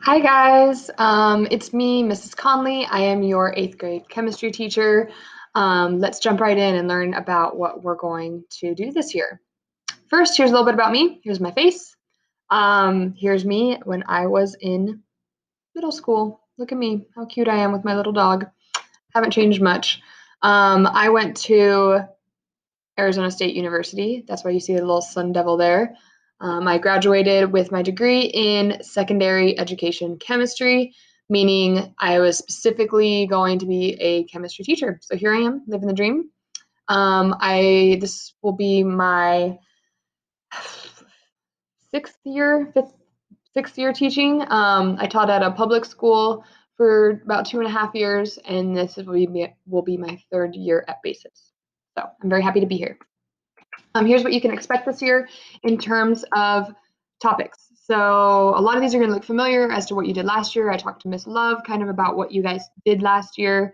Hi guys, it's me, Mrs. Conley. I am your 8th grade chemistry teacher. Let's jump right in and learn about what we're going to do this year. First, here's a little bit about me. Here's my face. Here's me when I was in middle school. Look at me, how cute I am with my little dog. Haven't changed much. I went to Arizona State University. That's why you see the little sun devil there. I graduated with my degree in secondary education chemistry, meaning I was specifically going to be a chemistry teacher. So here I am, living the dream. This will be my sixth year teaching. I taught at a public school for about 2.5 years, and this will be my 3rd year at Basis. So I'm very happy to be here. Here's what you can expect this year in terms of topics. So a lot of these are going to look familiar as to what you did last year. I talked to Miss Love kind of about what you guys did last year.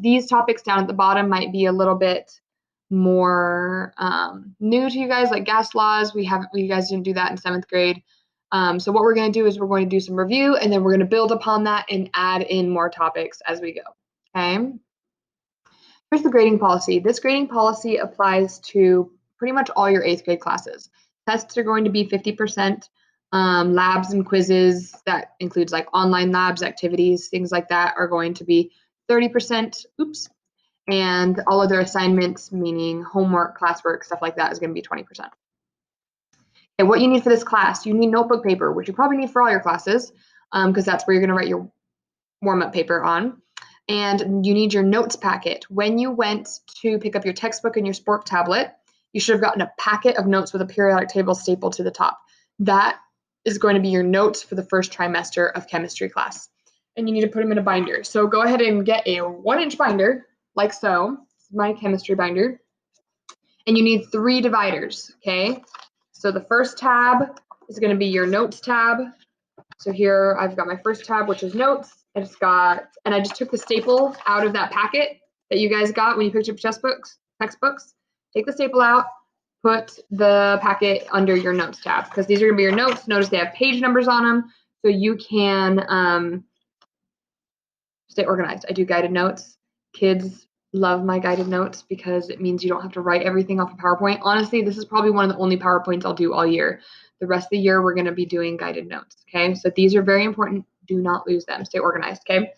These topics down at the bottom might be a little bit more new to you guys, like gas laws. We guys didn't do that in 7th grade. So what we're going to do is we're going to do some review, and then we're going to build upon that and add in more topics as we go. Okay. Here's the grading policy. This grading policy applies to pretty much all your 8th grade classes. Tests are going to be 50%. Labs and quizzes, that includes like online labs, activities, things like that, are going to be 30%. Oops. And all other assignments, meaning homework, classwork, stuff like that, is going to be 20%. Okay, what you need for this class, you need notebook paper, which you probably need for all your classes, because that's where you're going to write your warm-up paper on. And you need your notes packet. When you went to pick up your textbook and your sport tablet, you should have gotten a packet of notes with a periodic table stapled to the top. That is going to be your notes for the first trimester of chemistry class. And you need to put them in a binder. So go ahead and get a 1-inch binder, like so. This is my chemistry binder. And you need 3 dividers, okay? So the first tab is going to be your notes tab. So here I've got my first tab, which is notes. I just took the staple out of that packet that you guys got when you picked up textbooks. Take the staple out, put the packet under your notes tab, because these are gonna be your notes. Notice they have page numbers on them, so you can stay organized. I do guided notes. Kids love my guided notes because it means you don't have to write everything off of PowerPoint. Honestly, this is probably one of the only PowerPoints I'll do all year. The rest of the year, we're going to be doing guided notes, okay? So these are very important. Do not lose them. Stay organized, okay?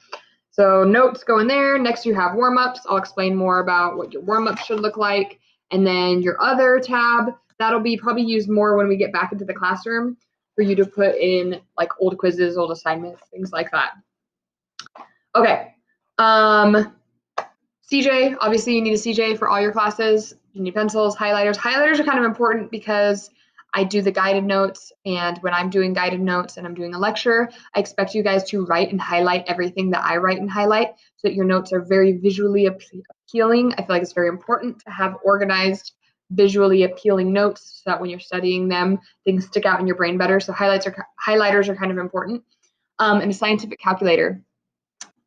So notes go in there. Next, you have warm-ups. I'll explain more about what your warm-ups should look like. And then your other tab, that'll be probably used more when we get back into the classroom for you to put in like old quizzes, old assignments, things like that. Okay. CJ, obviously you need a CJ for all your classes. You need pencils, highlighters. Highlighters are kind of important because I do the guided notes, and when I'm doing guided notes and I'm doing a lecture, I expect you guys to write and highlight everything that I write and highlight so that your notes are very visually appealing. I feel like it's very important to have organized, visually appealing notes so that when you're studying them, things stick out in your brain better. So highlighters are kind of important. And a scientific calculator.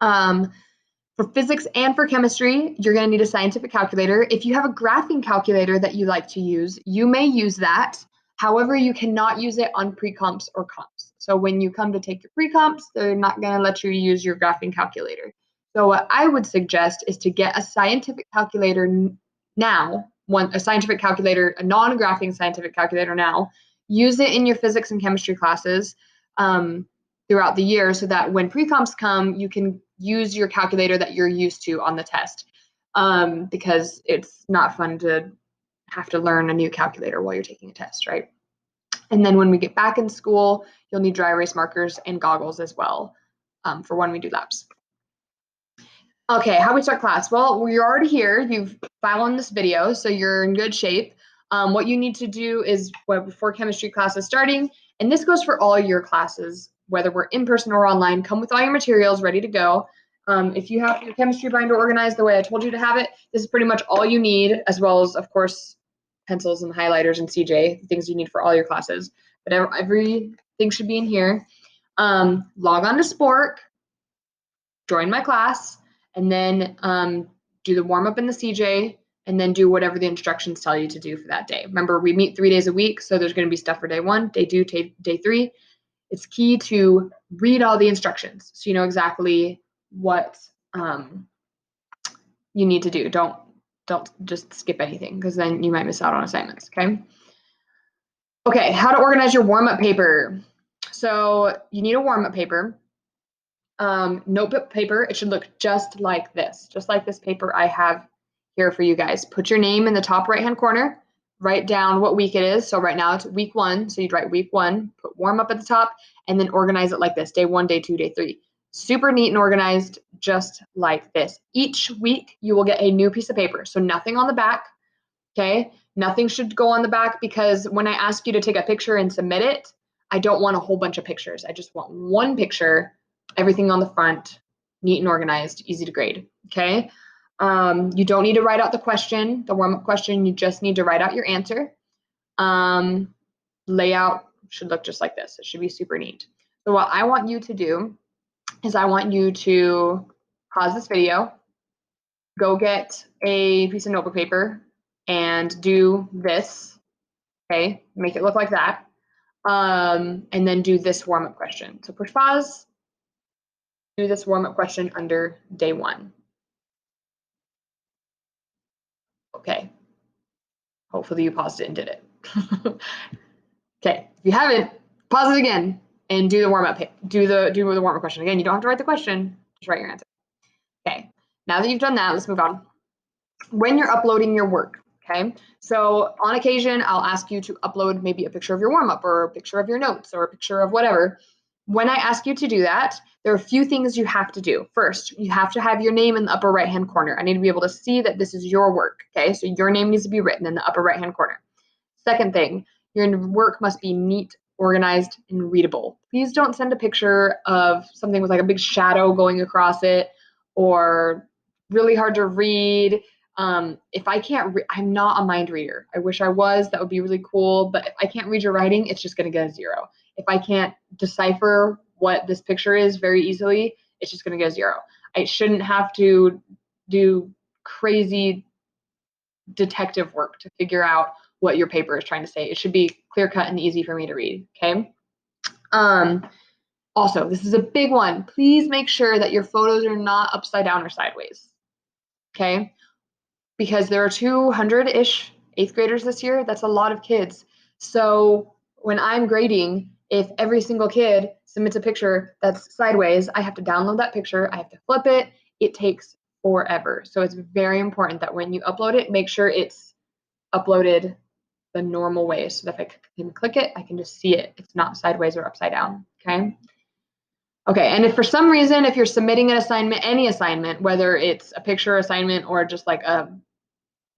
For physics and for chemistry, you're going to need a scientific calculator. If you have a graphing calculator that you like to use, you may use that. However, you cannot use it on pre-comps or comps. So when you come to take your pre-comps, they're not going to let you use your graphing calculator. So what I would suggest is to get a scientific calculator now, a scientific calculator, a non-graphing scientific calculator now. Use it in your physics and chemistry classes throughout the year so that when pre-comps come, you can use your calculator that you're used to on the test, because it's not fun to have to learn a new calculator while you're taking a test, right? And then when we get back in school, you'll need dry erase markers and goggles as well for when we do labs. Okay, how we start class? Well, you're already here. You've followed this video, so you're in good shape. What you need to do is, before chemistry class is starting, and this goes for all your classes, whether we're in person or online, come with all your materials ready to go. If you have your chemistry binder organized the way I told you to have it, this is pretty much all you need, as well as, of course, pencils and highlighters and CJ, things you need for all your classes. But everything should be in here. Log on to Spork, join my class, and then do the warm-up in the CJ, and then do whatever the instructions tell you to do for that day. Remember, we meet 3 days a week, so there's going to be stuff for day 1, day 2, day 3. it's key to read all the instructions so you know exactly what you need to do. Don't just skip anything because then you might miss out on assignments, okay? Okay, how to organize your warm-up paper. So you need a warm-up paper. Notebook paper, it should look just like this paper I have here for you guys. Put your name in the top right-hand corner, write down what week it is. So right now it's week 1, so you'd write week 1, put warm up at the top, and then organize it like this, day 1, day 2, day 3. Super neat and organized, just like this. Each week you will get a new piece of paper, so nothing on the back, okay? Nothing should go on the back because when I ask you to take a picture and submit it, I don't want a whole bunch of pictures. I just want one picture, everything on the front, neat and organized, easy to grade, okay? You don't need to write out the question, the warm-up question, you just need to write out your answer. Layout should look just like this. It should be super neat. So what I want you to do is I want you to pause this video, go get a piece of notebook paper and do this, okay? Make it look like that. And then do this warm-up question. So push pause, do this warm-up question under day 1. Okay. Hopefully you paused it and did it. Okay, if you haven't, pause it again and do the warm-up. Do the warm-up question again. You don't have to write the question, just write your answer. Okay, now that you've done that, let's move on. When you're uploading your work, okay? So on occasion, I'll ask you to upload maybe a picture of your warm-up or a picture of your notes or a picture of whatever. When I ask you to do that, there are a few things you have to do. First, you have to have your name in the upper right-hand corner. I need to be able to see that this is your work, okay? So your name needs to be written in the upper right-hand corner. Second thing, your work must be neat, organized, and readable. Please don't send a picture of something with like a big shadow going across it or really hard to read. If I can't, I'm not a mind reader. I wish I was, that would be really cool. But if I can't read your writing, it's just going to get a 0. If I can't decipher what this picture is very easily, it's just going to get a 0. I shouldn't have to do crazy detective work to figure out what your paper is trying to say. It should be clear cut and easy for me to read, okay? Also, this is a big one. Please make sure that your photos are not upside down or sideways, okay? Because there are 200-ish 8th graders this year. That's a lot of kids. So when I'm grading, if every single kid submits a picture that's sideways, I have to download that picture, I have to flip it. It takes forever. So it's very important that when you upload it, make sure it's uploaded the normal way so that if I can click it, I can just see it. It's not sideways or upside down, okay? Okay, and if for some reason, if you're submitting an assignment, any assignment, whether it's a picture assignment or just like a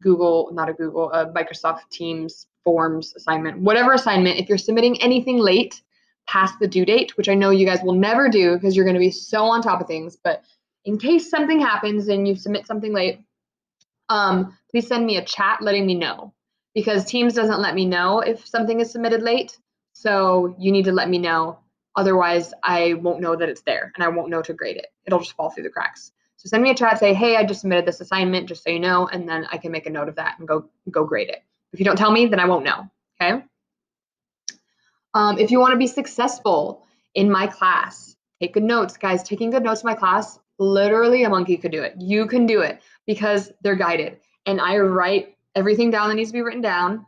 Microsoft Teams Forms assignment, whatever assignment, if you're submitting anything late past the due date, which I know you guys will never do because you're gonna be so on top of things, but in case something happens and you submit something late, please send me a chat letting me know because Teams doesn't let me know if something is submitted late. So you need to let me know. Otherwise, I won't know that it's there and I won't know to grade it. It'll just fall through the cracks. So send me a chat, say, hey, I just submitted this assignment, just so you know, and then I can make a note of that and go grade it. If you don't tell me, then I won't know, okay? If you want to be successful in my class, take good notes. Guys, taking good notes in my class, literally a monkey could do it. You can do it because they're guided. And I write everything down that needs to be written down.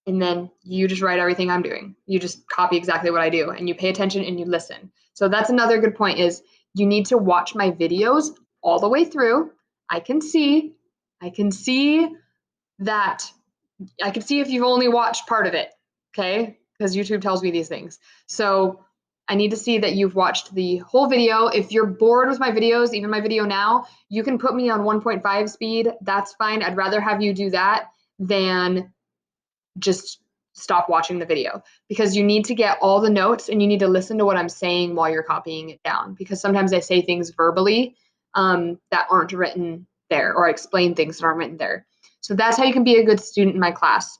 And then you just write everything I'm doing. You just copy exactly what I do and you pay attention and you listen. So that's another good point is you need to watch my videos all the way through. I can see that, I can see if you've only watched part of it, okay? Because YouTube tells me these things. So I need to see that you've watched the whole video. If you're bored with my videos, even my video now, you can put me on 1.5 speed. That's fine. I'd rather have you do that than just stop watching the video because you need to get all the notes and you need to listen to what I'm saying while you're copying it down because sometimes I say things verbally that aren't written there or I explain things that aren't written there. So that's how you can be a good student in my class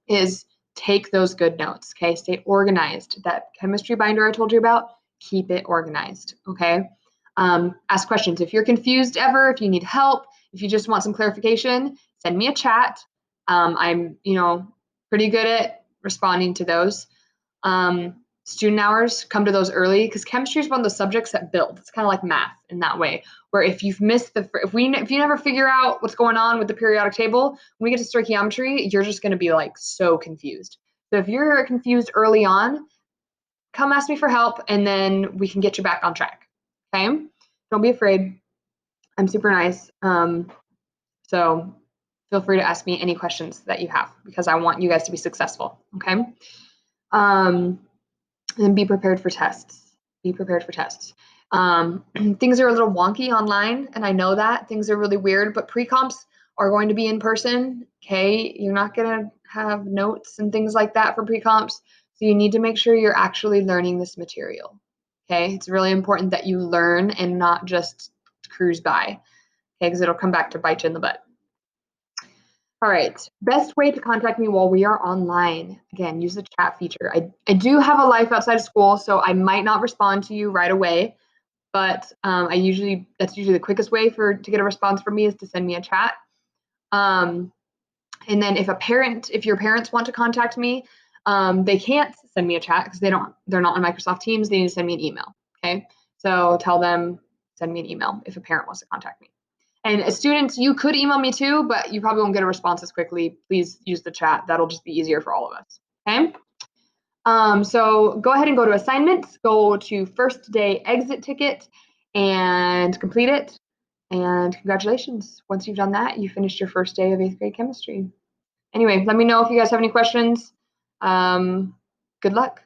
is take those good notes, okay? Stay organized. That chemistry binder I told you about, keep it organized, okay? Ask questions. If you're confused ever, if you need help, if you just want some clarification, send me a chat. I'm, pretty good at responding to those. student hours, come to those early, because chemistry is one of those subjects that build. It's kind of like math in that way, where if you've missed if you never figure out what's going on with the periodic table, when we get to stoichiometry, you're just going to be like so confused. So if you're confused early on, come ask me for help, and then we can get you back on track. Okay? Don't be afraid. I'm super nice. So feel free to ask me any questions that you have, because I want you guys to be successful. Okay? And be prepared for tests. Be prepared for tests. Things are a little wonky online, and I know that things are really weird, but pre-comps are going to be in person. Okay, you're not gonna have notes and things like that for pre-comps, so you need to make sure you're actually learning this material. Okay, it's really important that you learn and not just cruise by. Okay, because it'll come back to bite you in the butt. All right, best way to contact me while we are online. Again, use the chat feature. I do have a life outside of school, so I might not respond to you right away, but that's usually the quickest way to get a response from me is to send me a chat. And then if your parents want to contact me, they can't send me a chat because they're not on Microsoft Teams. They need to send me an email. Okay, so tell them, send me an email if a parent wants to contact me. And as students, you could email me too, but you probably won't get a response as quickly. Please use the chat. That'll just be easier for all of us. Okay. So go ahead and go to assignments, go to first day exit ticket and complete it. And congratulations. Once you've done that, you finished your first day of 8th grade chemistry. Anyway, let me know if you guys have any questions. Good luck.